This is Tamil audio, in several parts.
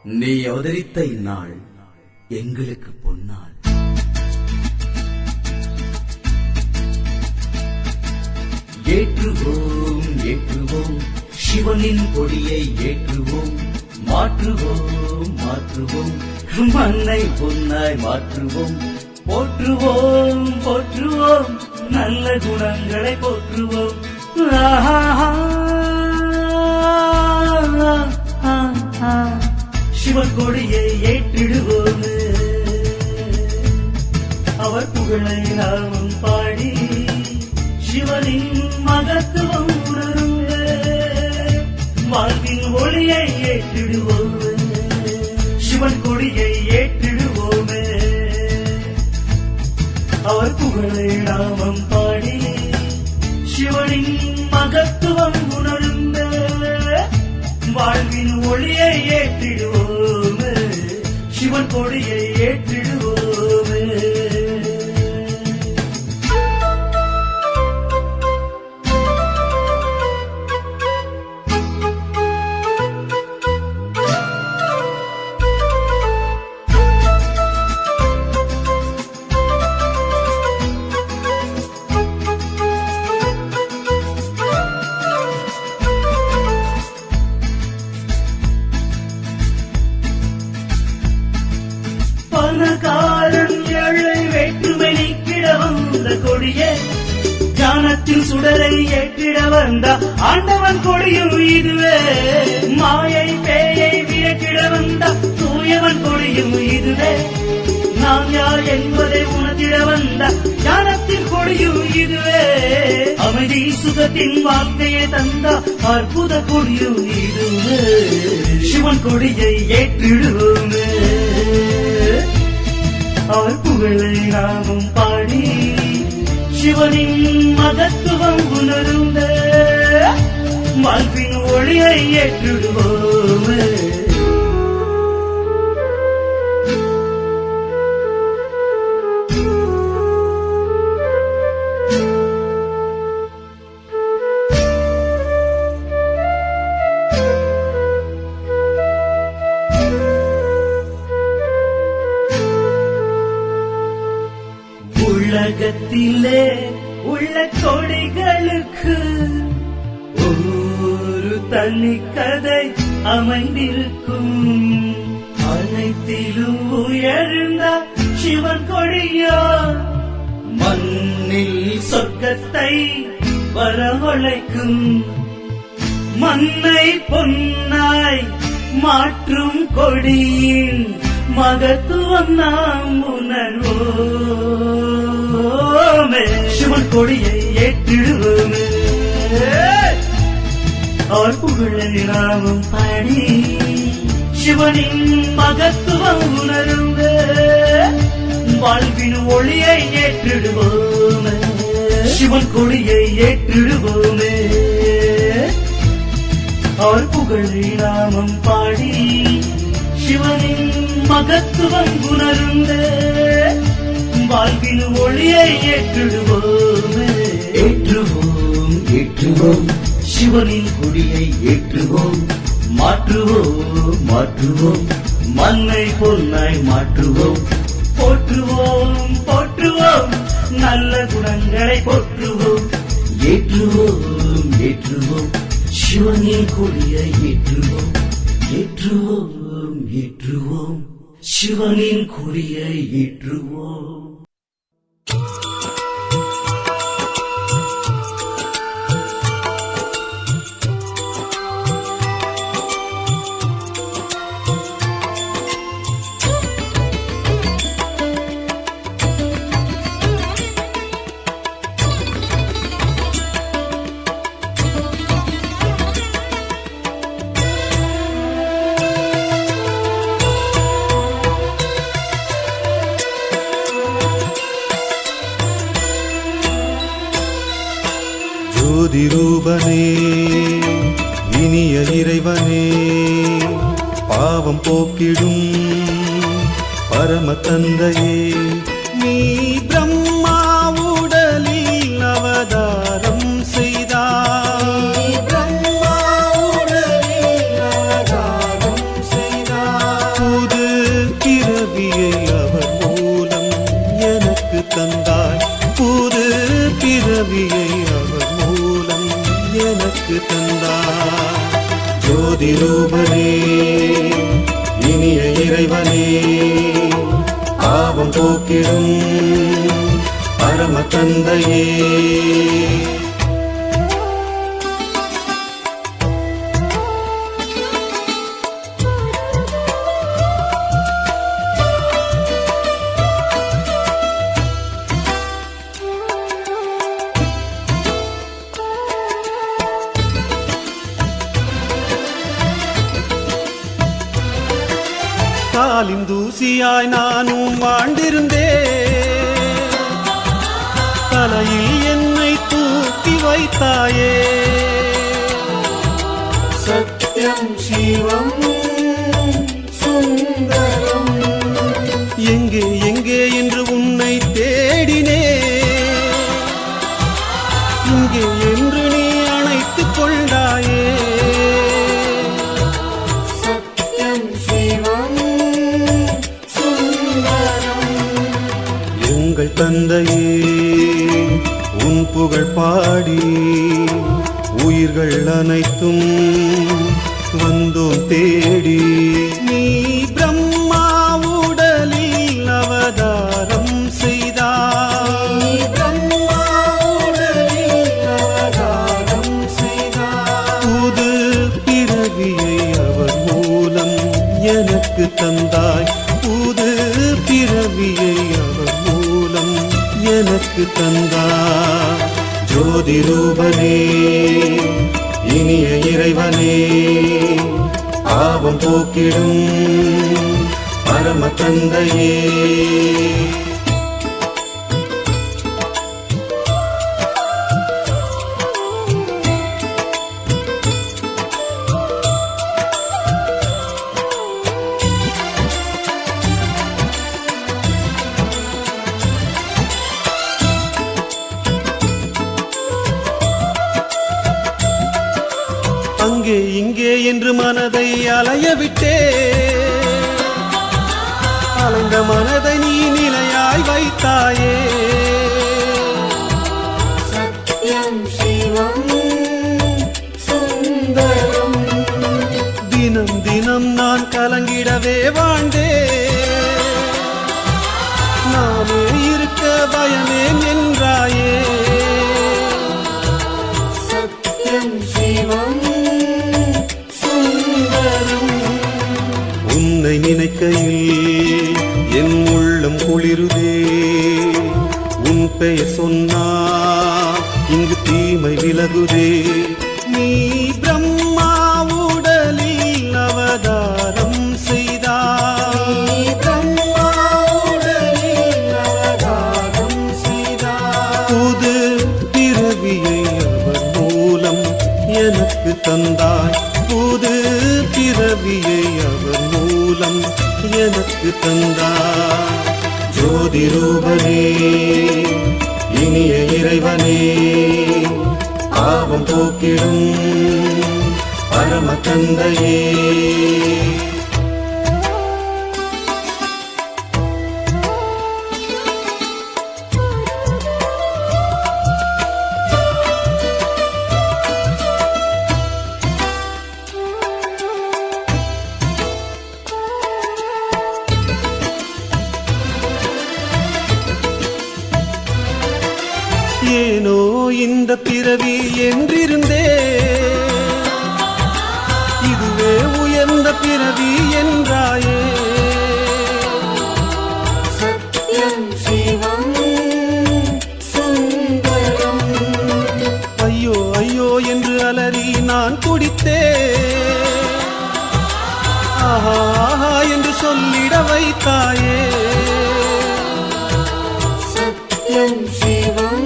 நீ அவதரித்த இந்நாள் எங்களுக்கு பொன்னாள். ஏற்றுவோம் ஏற்றுவோம் சிவனின் கொடியை ஏற்றுவோம், மாற்றுவோம் மாற்றுவோம் மண்ணை பொன்னாய் மாற்றுவோம், போற்றுவோம் போற்றுவோம் நல்ல குணங்களை போற்றுவோம். சிவன் கொடியை ஏற்றிடுவோம், அவர் புகழை நாமும் பாடி சிவனின் மகத்துவம் உணரும், வாழ்வின் ஒளியை ஏற்றிடுவோம், சிவன் கொடியை ஏற்றிடுவோம், அவர் புகழை நாமம் பாடி சிவனின் மகத்துவம் உணரும், வாழ்வின் ஒளியை ஏற்றிடுவோம், சிவன் கொடியை ஏற்றிடுவோம். பணக்காரன் ஏழை வேற்றுமை நீக்கிட வந்த கொடியே, ஞானத்தில் சுடரை ஏற்றிட வந்த ஆண்டவன் கொடியும் இதுவே, மாயை பேயை விரட்டிட வந்த தூயவன் கொடியும் இதுவே, நாம் யார் என்பதை உணர்த்திட வந்த ஞானத்தின் கொடியும் இதுவே, அமைதி சுகத்தின் வார்த்தையை தந்த அற்புத கொடியும் இதுவே, சிவன் கொடியை ஏற்றிடுவோம், அவர் புகழை நாமும் பாடி சிவனின் மகத்துவம் உணர்ந்த வாழ்வின் ஒளியை ஏற்றிடுவோம். உலகத்திலே உள்ள கொடிகளுக்கு ஒரு தனி கதை அமைந்திருக்கும், அனைத்திலும் உயர்ந்த சிவன் கொடியா மண்ணில் சொர்க்கத்தை வரவழைக்கும், மண்ணை பொன்னாய் மாற்றும் கொடியின் மகத்துவம் நாம் உணர்வோமே, சிவன் கொடியை ஏற்றிடுவோமே, அவர் புகழை நாமும் பாடி சிவனின் மகத்துவம் உணரும், வாழ்வின் ஒளியை ஏற்றிடுவோமே, சிவன் கொடியை ஏற்றிடுவோமே, அவர் புகழை நாமும் பாடி சிவனின் மகத்துவம் உணர்ந்த வாழ்வின் ஒளியை ஏற்றிடுவோம், ஏற்றுவோம் ஏற்றுவோம் சிவனின் கொடியை ஏற்றுவோம், மாற்றுவோம் மாற்றுவோம் மண்ணை பொன்னாய் மாற்றுவோம், போற்றுவோம் போற்றுவோம் நல்ல குணங்களை போற்றுவோம், ஏற்றுவோம் ஏற்றுவோம் சிவனின் கொடியை ஏற்றுவோம், ஏற்றுவோம் ஏற்றுவோம் சிவனின் கொடியை ஏற்றுவோம். ஜோதிரூபனே இனிய இறைவனே, பாவம் போக்கிடும் பரம தந்தையே, நீ பிரம்மா உடலில் அவதாரம் செய்தார், பிரம்மா உடலில் அவதாரம் செய்தார். எனக்கு தந்தாய். ஜோதி ரூபனே இனிய இறைவனே, பாவம் போக்கிடும் பரம தந்தையே. காலின் தூசியாய் நானும் வாழ்ந்திருந்தேன், தலையில் என்னை தூக்கி வைத்தாயே. சத்யம் சிவம் சுந்தரம், எங்கே எங்கே என்று உன்னை தேடினே, இங்கே என்று நீ அணைத்துக் கொண்டாயே. சத்யம் சிவம் சுந்தரம், எங்கள் தந்தையே உன் புகழ் பாடி உயிர்கள் அனைத்தும் வந்தோம் தேடி. நீ பிரம்மா உடலில் அவதாரம் செய்தாய், நீ பிரம்மா உடலில் அவதாரம் செய்தாய். புது பிறவியை அவர் மூலம் எனக்கு தந்தாய், புது பிறவியை அவர் மூலம் எனக்கு தந்தாய். ஜோதி ரூபனே இனிய இறைவனே, பாவம் போக்கிடும் பரம தந்தையே. அங்கே இங்கே என்று மனதை அலைய விட்டே, அலைந்த மனதை நீ நிலையாய் வைத்தாயே. சத்யம் சிவம் சுந்தரம், தினம் தினம் நான் கலங்கிடவே வாழ்ந்தே, நானே இருக்க பயமேன் என்றாயே. சத்யம் சிவம் சுந்தரம், உன்னை நினைக்கையில் என் உள்ளம் குளிருதே, உன் பெயர் சொன்னா இங்கு தீமை விலகுதே. நீ பிரம்மா உடலில் அவதாரம் செய்தாய், நீ பிரம்மா உடலில் அவதாரம் செய்தாய். புது பிறவியை அவர் மூலம் எனக்கு தந்தாய், புது பிறவியை அவர் மூலம் எனக்கு தந்தாய். ஜோதி ரூபனே இனிய இறைவனே, பாவம் போக்கிடும் பரம தந்தையே. ஏனோ இந்த பிறவி என்றிருந்தே, இதுவே உயர்ந்த பிறவி என்றாயே. சத்யம் சிவம் சுந்தரம், ஐயோ ஐயோ என்று அலறி நான் துடித்தே, ஆஹா ஆஹா என்று சொல்லிட வைத்தாயே. சத்யம் சிவம்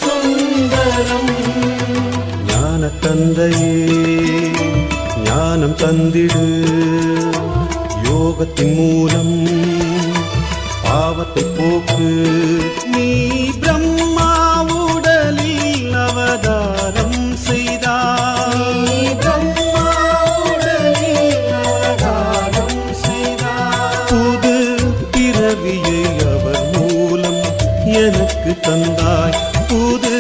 சுந்தரம், ஞான தந்தையே ஞானம் தந்திடு, யோகத்தின் மூலம் பாவத்தை போக்கு. நீ பிரம்மா உடலில் அவதாரம் செய்தாய், நீ பிரம்மா உடலில் அவதாரம் செய்தாய். புது பிறவியை அவர் மூலம் எனக்கு தந்தாய், புது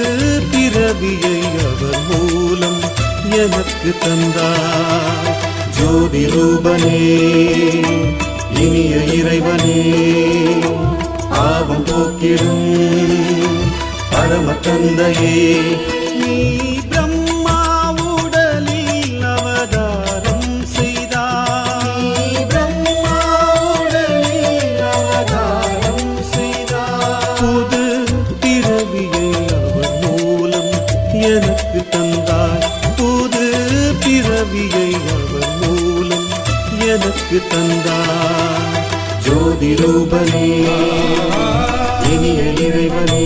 பிறவியை அவர் மூலம் எனக்கு தந்தார். ஜோதி ரூபனே, இனிய இறைவனே, பாவம் போக்கிடும் பரம தந்தையே, நீ பிரம்மா உடலில் அவதாரம் செய்தார். பிரம்மா உடலில் அவதாரம் செய்தார். புது பிறவியை அவர் மூலம் எனக்கு தந்தார். புது பிறவியை அவர் மூலம் எனக்கு தந்தார். ஜோதி ரூபனே, இனிய இறைவனே,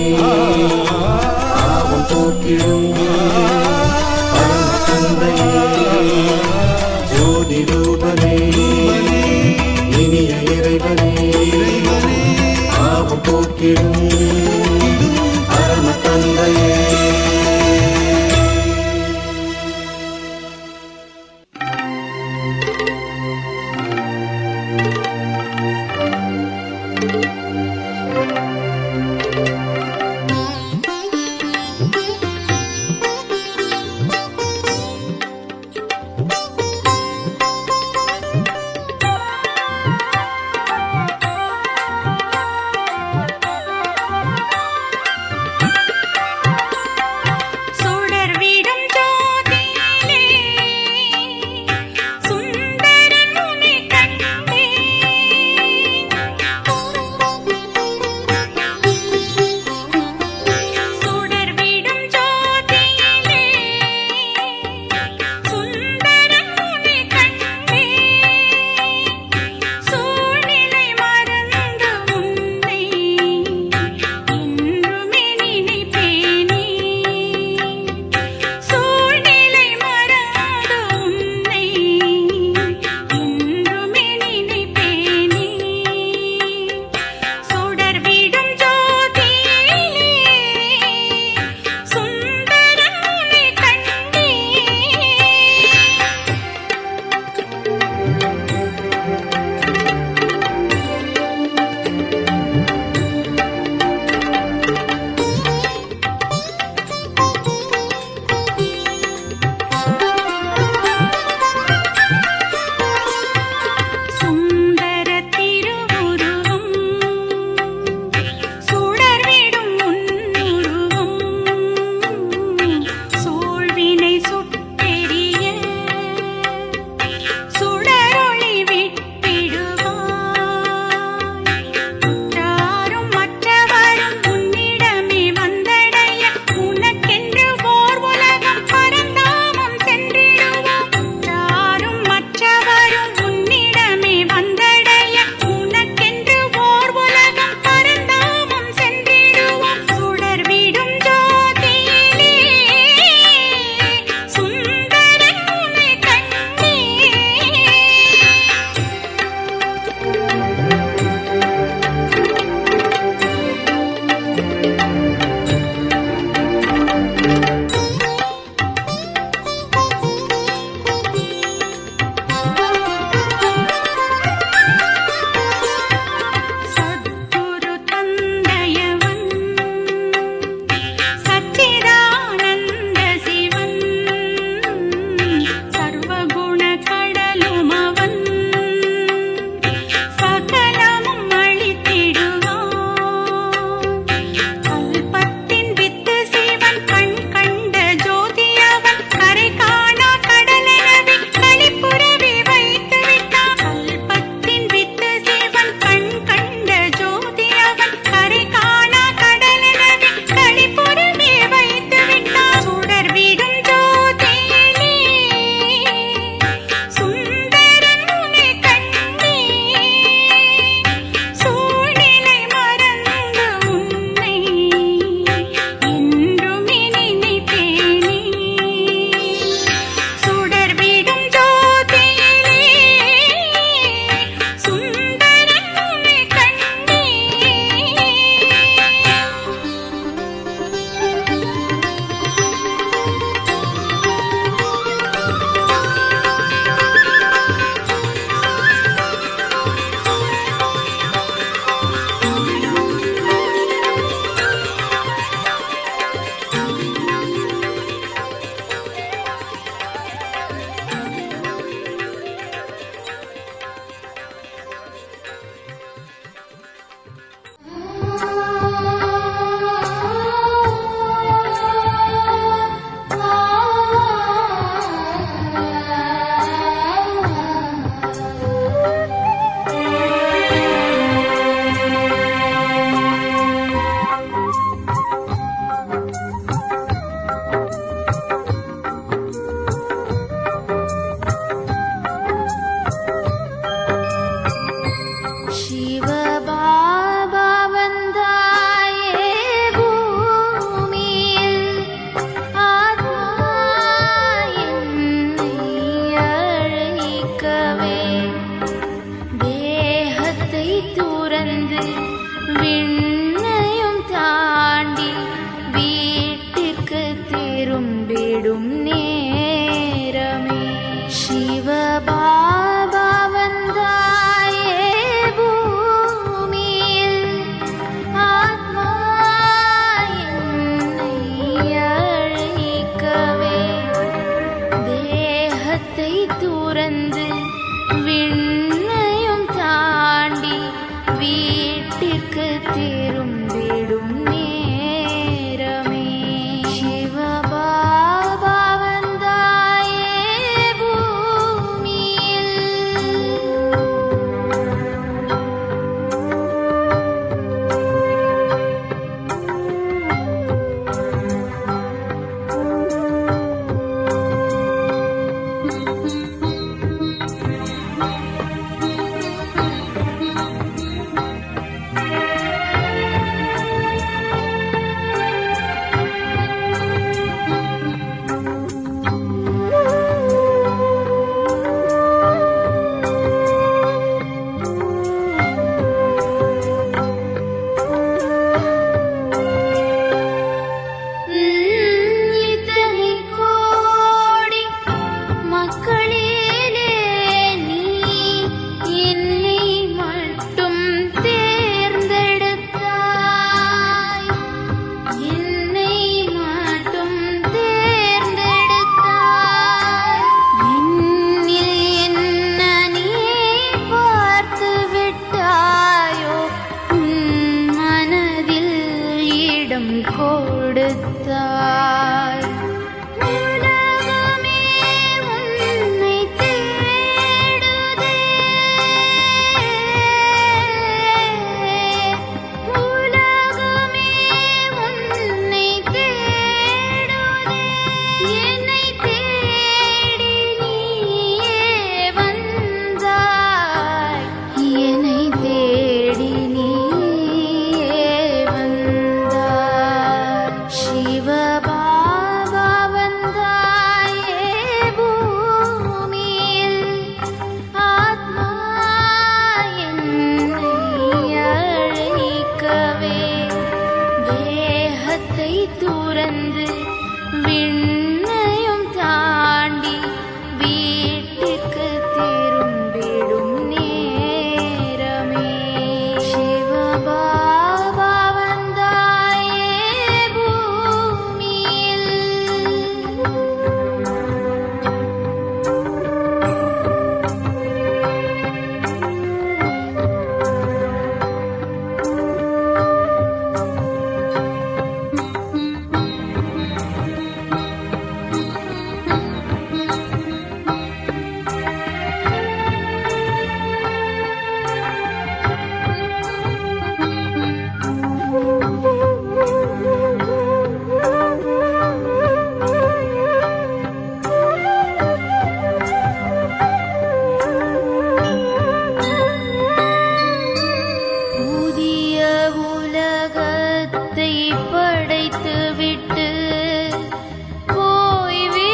பாவம் போக்கிடும் பரம தந்தையே, ஜோதி ரூபனே, இனிய இறைவனே, பாவம் போக்கிடும் பரம தந்தையே. திரும்பிடும் நேரமே சிவபாபா வந்தாயே பூமியில் ஆத்மா என்னை அழைக்கவே தேகத்தை துறந்து விண்ணையும் தாண்டி வீட்டிற்கு திரும்பிடும் நேரமே சிவபாபா வந்தாயே பூமியில் இத்தனை கோடி மக்களிலே நீ என்னை மட்டும் தேர்ந்தெடுத்தாய் என்னை மட்டும் தேர்ந்தெடுத்தாய் என்னில் என்ன நீ பார்த்து விட்டாயோ உன் மனதில் இடம் கொடுத்தாய் உலகமே உன்னை தேடுதே உலகமே உன்னை தேடுதே என்னை தேடி நீயே வந்தாய் என்னை தேடி நீயே வந்தாய் சிவபாபா வந்தாயே பூமியில் ஆத்மா என்னை அழைக்கவே தேகத்தை துறந்து விண்ணையும் தாண்டி வீட்டிற்கு திரும்பிடும் நேரமே சிவபாபா வந்தாயே பூமியில் புதிய உலகத்தை படைத்துவிட்டு போய்விடுவாயோ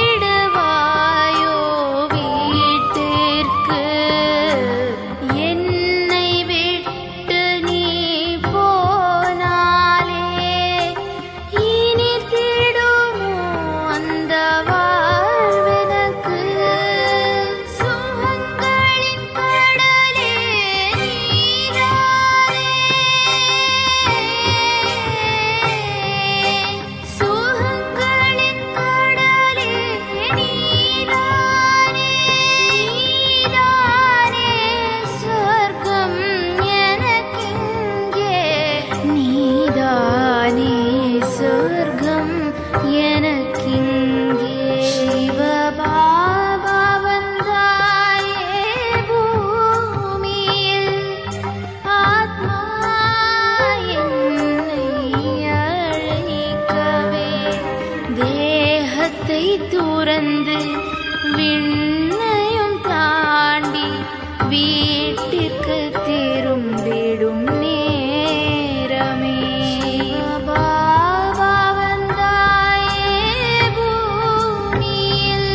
வீட்டிற்கு என்னை விட்டு நீ போனாலே இனித்திடுமோ அந்த வாழ்வெனக்கு சுகங்களின் கடலே சுகங்களின் கடலே நீதானே நீதானே சொர்க்கம் எனக்கிங்கே நீதானே சொர்க்கம் எனக்கிங்கே சிவபாபா வந்தாயே பூமியில் ஆத்மா என்னை அழைக்கவே தேகத்தை துறந்து விண்ணையும் தாண்டி வீட்டிற்கு திரும்பிடும் நேரமே சிவபாபா வந்தாயே பூமியில்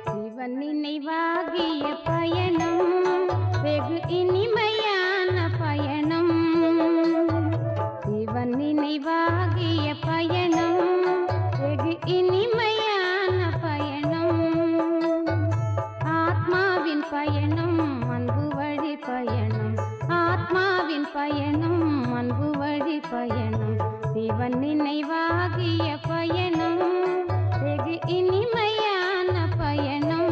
சிவன் நினைவாகிய பயணம் வெகு இனிமையான பயணம். சிவன் நினைவாகிய பயணம் வெகு இனிமையான பயணம். ஆத்மாவின் பயணம் அன்பு வழி பயணம். ஆத்மாவின் பயணம் அன்பு வழி பயணம். சிவன் நினைவாகிய பயணம் வெகு இனிமையான பயணம்.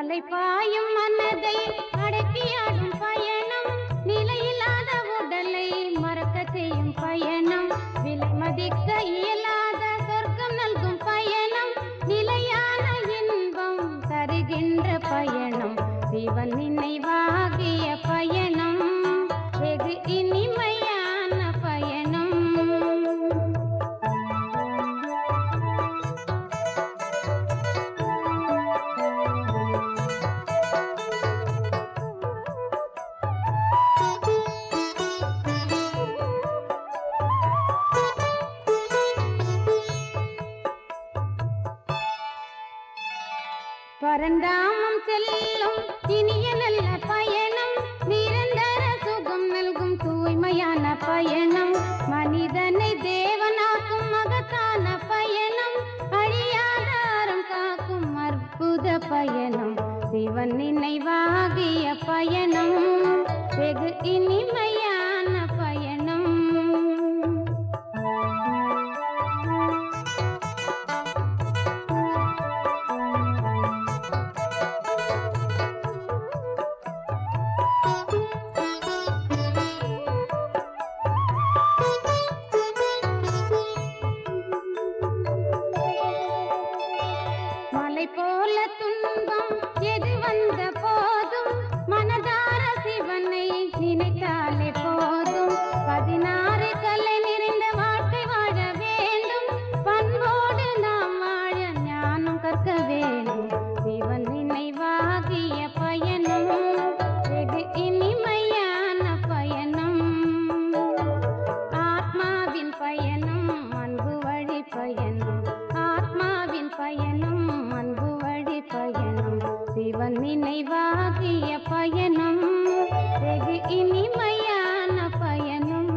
அலைபாயும் மனதை அடக்கியாடும் பயணம். நிலையில்லாத உடலை மறக்க செய்யும் பயணம். விலை மதிக்க இயலாத சொர்க்கம் நல்கும் பயணம். நிலையான இன்பம் தருகின்ற பயணம். சிவன் நினைவாகிய பயணம் வெகு இனிமையான பயணம். பரந்தாமம் செல்லும் இனிய நல்ல பயணம். நிரந்தர சுகம் நல்கும் தூய்மையான பயணம். மனிதனை தேவனாக்கும் மகத்தான பயணம். அழியாத அறம் காக்கும் அற்புத பயணம். சிவன் நினைவாகிய பயணம் வெகு இனிமையான பயணம். மலை போல துன்பம் எது வந்த போதும் மனதார சிவனை நினைத்தாலே போதும். 16 கலை நிறைந்த வாழ்க்கை வாழ வேண்டும். பண்போடு நாம் வாழ ஞானம் கற்க வேண்டும். சிவன் நினைவாகிய பயணம் வெகு இனிமையான பயணம். ஆத்மாவின் பயணம் அன்பு வழி பயணம். ஆத்மாவின் பயணம் அன்பு வழி பயணம். சிவன் நினைவாகிய பயணம் வெகு இனிமையான பயணம்.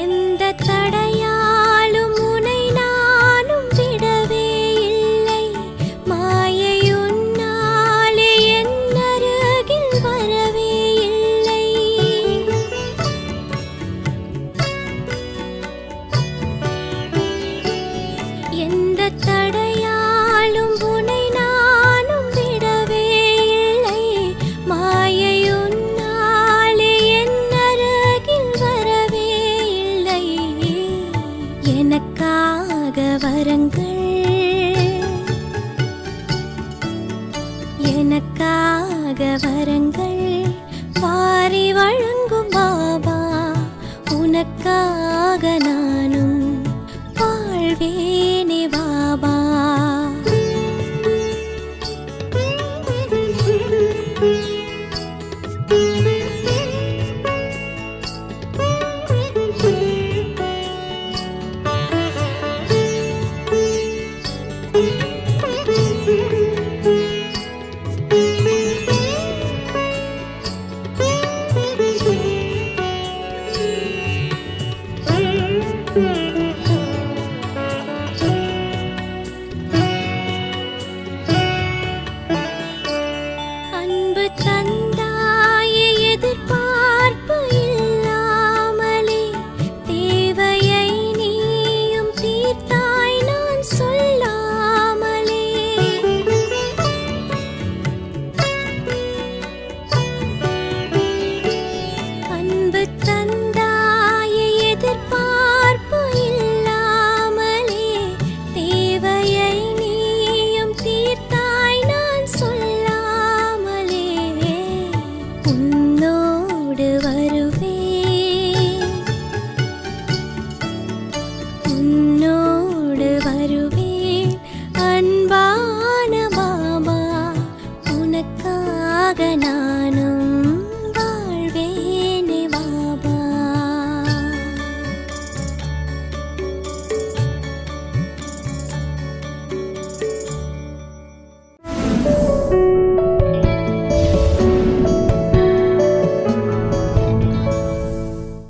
எந்த தடையாலும் உனை நானும் விடவே இல்லை. மாயை உன்னாலே என் அருகில் வரவே இல்லை. எந்த தடையாலும் உனை நானும் விடவே இல்லை. மாயை உன்னாலே என் அருகில் வரவே இல்லை. எனக்காக வரங்கள், எனக்காக வரங்கள் வாரி வழங்கும் பாபா, உனக்காக நானும்